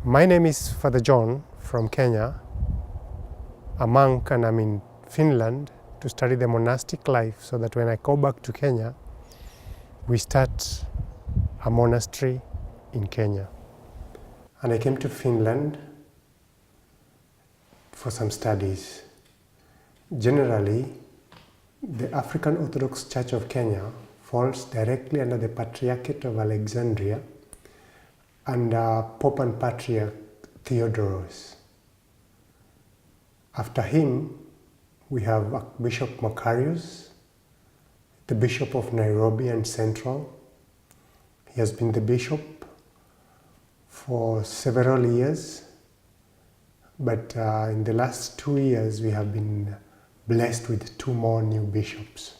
My name is Father John from Kenya, a monk, and I'm in Finland to study the monastic life so that when I go back to Kenya, we start a monastery in Kenya. And I came to Finland for some studies. Generally, the African Orthodox Church of Kenya falls directly under the Patriarchate of Alexandria and Pope and Patriarch Theodoros. After him, we have Bishop Macarius, the Bishop of Nairobi and Central. He has been the bishop for several years, but in the last 2 years we have been blessed with 2 more new bishops.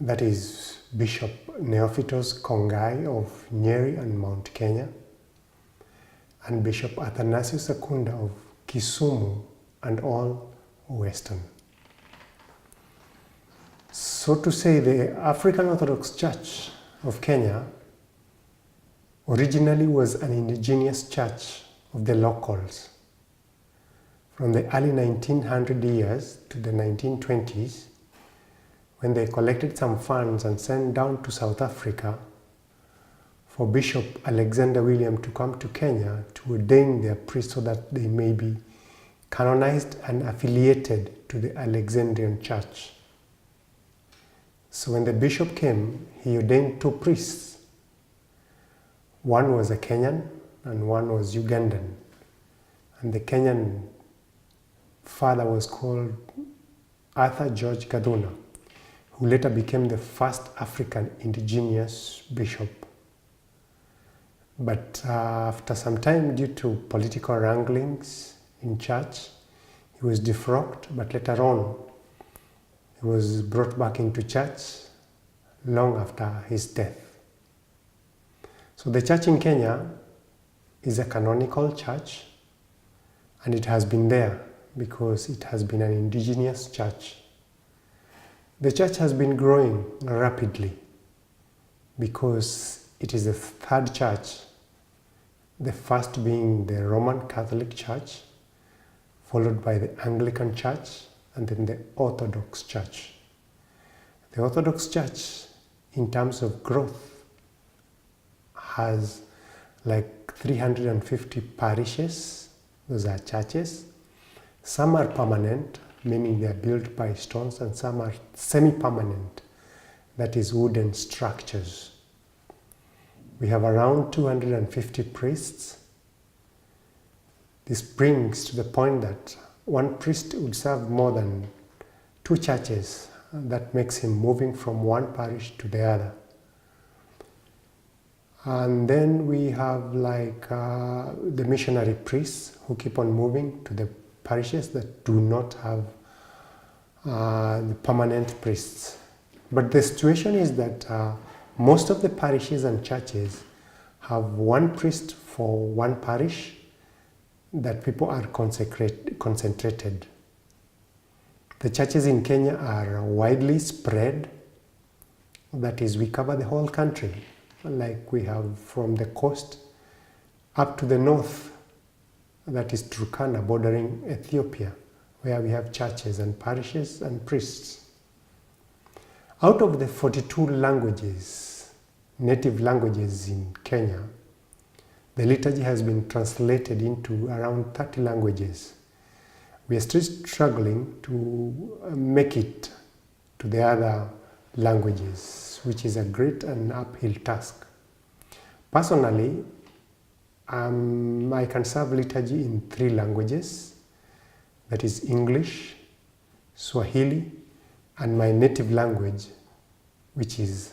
That is Bishop Neophytos Kongai of Nyeri and Mount Kenya, and Bishop Athanasius Akunda of Kisumu and all Western. So to say, the African Orthodox Church of Kenya originally was an indigenous church of the locals. From the early 1900 years to the 1920s, when they collected some funds and sent down to South Africa for Bishop Alexander William to come to Kenya to ordain their priests so that they may be canonized and affiliated to the Alexandrian Church. So when the bishop came, he ordained 2 priests. One was a Kenyan and one was Ugandan. And the Kenyan father was called Arthur George Kaduna, who later became the first African indigenous bishop. But after some time, due to political wranglings in church, he was defrocked, but later on, he was brought back into church long after his death. So the church in Kenya is a canonical church, and it has been there because it has been an indigenous church. The church has been growing rapidly because it is the 3rd church, the first being the Roman Catholic Church, followed by the Anglican Church, and then the Orthodox Church. The Orthodox Church, in terms of growth, has like 350 parishes. Those are churches. Some are permanent, meaning they are built by stones, and some are semi-permanent, that is wooden structures. We have around 250 priests. This brings to the point that one priest would serve more than 2 churches. That makes him moving from one parish to the other. And then we have like the missionary priests who keep on moving to the parishes that do not have the permanent priests. But the situation is that most of the parishes and churches have one priest for one parish, that people are concentrated. The churches in Kenya are widely spread. That is, we cover the whole country. Like we have from the coast up to the north, that is Turkana, bordering Ethiopia, where we have churches and parishes and priests. Out of the 42 languages, native languages in Kenya, the liturgy has been translated into around 30 languages. We are still struggling to make it to the other languages, which is a great and uphill task. Personally, I can serve liturgy in 3 languages, that is English, Swahili, and my native language, which is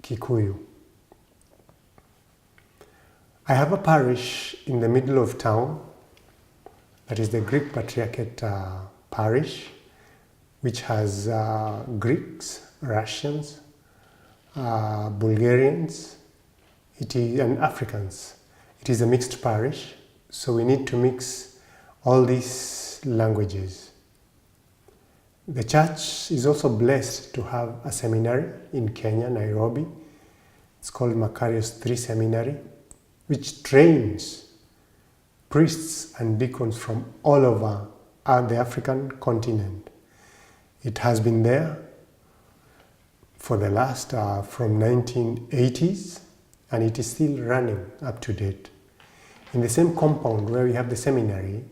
Kikuyu. I have a parish in the middle of town, that is the Greek Patriarchate parish, which has Greeks, Russians, Bulgarians, and Africans. It is a mixed parish, so we need to mix all these languages. The church is also blessed to have a seminary in Kenya, Nairobi. It's called Macarius III Seminary, which trains priests and deacons from all over the African continent. It has been there for the last, from 1980s, and it is still running up to date. In the same compound where we have the seminary,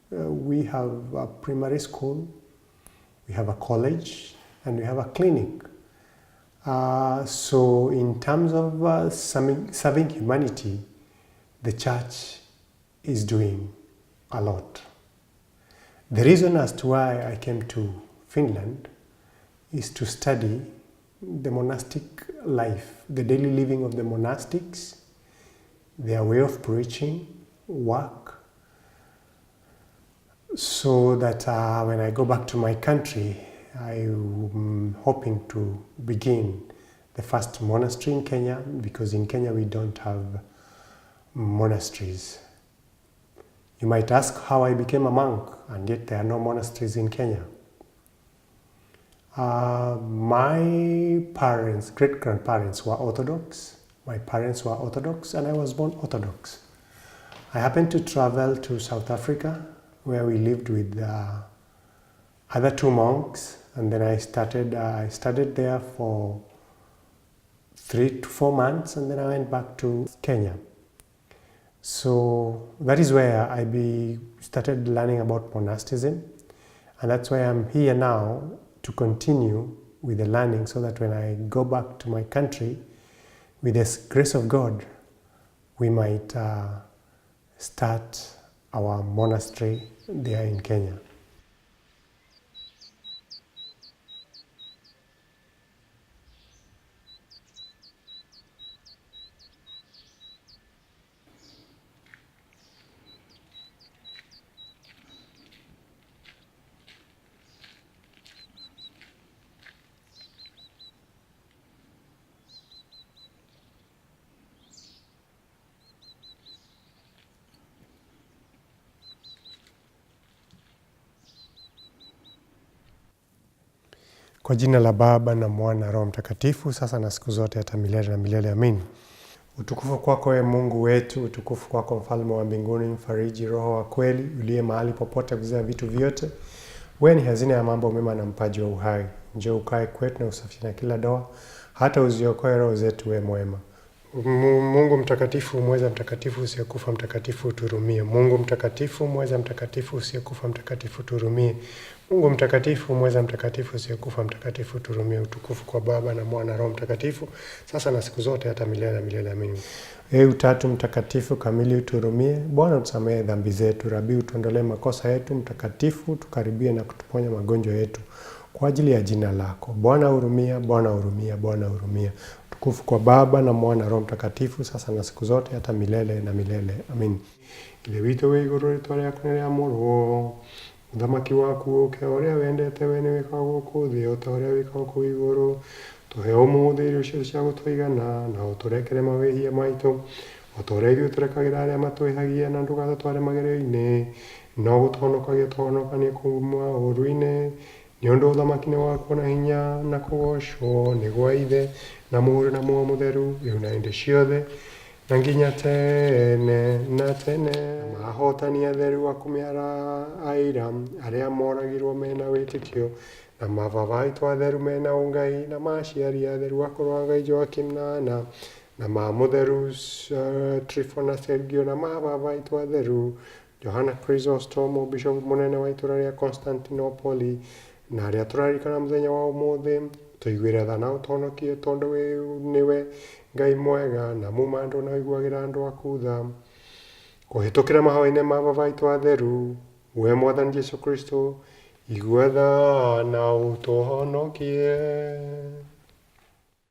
we have a primary school, we have a college, and we have a clinic. So in terms of serving humanity, the church is doing a lot. The reason as to why I came to Finland is to study the monastic life, the daily living of the monastics, their way of preaching, work, so that when I go back to my country, I'm hoping to begin the first monastery in Kenya, because in Kenya we don't have monasteries. You might ask how I became a monk, and yet there are no monasteries in Kenya. My parents, great-grandparents were Orthodox. My parents were Orthodox, and I was born Orthodox. I happened to travel to South Africa, where we lived with other two monks, and then I studied there for 3 to 4 months, and then I went back to Kenya. So that is where I started learning about monasticism, and that's why I'm here now to continue with the learning, so that when I go back to my country, with the grace of God, we might start our monastery there in Kenya. Kwa jina la Baba na Mwana Roho Mtakatifu, sasa na siku zote hata milele na milele. Amin. Utukufu kwako e Mungu wetu, utukufu kwako Mfalme wa mbinguni, mfariji, Roho wa kweli, uliye mahali popote kuzaa vitu vyote. Wewe ni hazina ya mambo mema na mpaji wa uhai. Njoo ukae kwetu na usafishe na kila doa, hata uziokoe roho zetu, we mwema. Mungu mtakatifu, mweza mtakatifu, usiyekufa mtakatifu, uturumie. Mungu mtakatifu, mweza mtakatifu, usiyekufa mtakatifu, uturumie. Mungu mtakatifu, mweza mtakatifu, usiyekufa mtakatifu, uturumie. Utukufu kwa Baba na Mwana Roho Mtakatifu, sasa na siku zote hata milele na milele. Amin. Ee Utatu Mtakatifu kamili, uturumie. Bwana utusamehe dhambi zetu, Rabi utuondolee makosa yetu, Mtakatifu tukaribie na kutuponya magonjwa yetu, kwa ajili ya jina lako. Bwana hurumia, Bwana hurumia, Bwana hurumia. Utukufu kwa Baba na Mwana Roho Mtakatifu, sasa na siku zote hata milele na milele. Amin. Ile wito wiguru ritware yakunere amuru. Uthamaki waku uke uria wendete we ni wikagwo guku thi o ta uria wikagwo kuu iguru. Tuhe umuthi irio cio cia gutũigana, na uturekere mawĩhia maitu o ta uria ithuĩ tũrekagĩra arĩa matwĩhagia, na ndũgatũtware magerio-inĩ, no gũtũhonokagia tũhonokanie kuuma ũũru-inĩ. Nĩ ũndũ ũthamaki nĩ waku na hinya na kũgocwo nĩ gwa Ithe na Mũriũ na Muoyo Mũtheru, rĩu na hĩndĩ ciothe na nginya tene na tene. Mahotani atheru a kũmĩara aira arĩa moragirwo mena wĩtĩkio, na mababa aitũ atheru mena ũngai, na maciari atheru akũrũ a Ngai Joakim na Ana, na ma mũtheru Tryphon na Sergio, na mababa aitũ atheru Johana Chrysostom, bishop mũnene wa itũũra rĩa Constantinople, na arĩa tũraririkana mũthenya wa ũmũthĩ, tũiguĩre tha na ũtũhonokie, tondũ nĩwe Ngai mwega na muma andũ na ũiguagĩra andũ aku tha. Kũhĩtũkĩra mahoya-inĩ ma baba aitũ atheru, we Mwathani Jesu Kristo, igua tha na ũtũhonokie.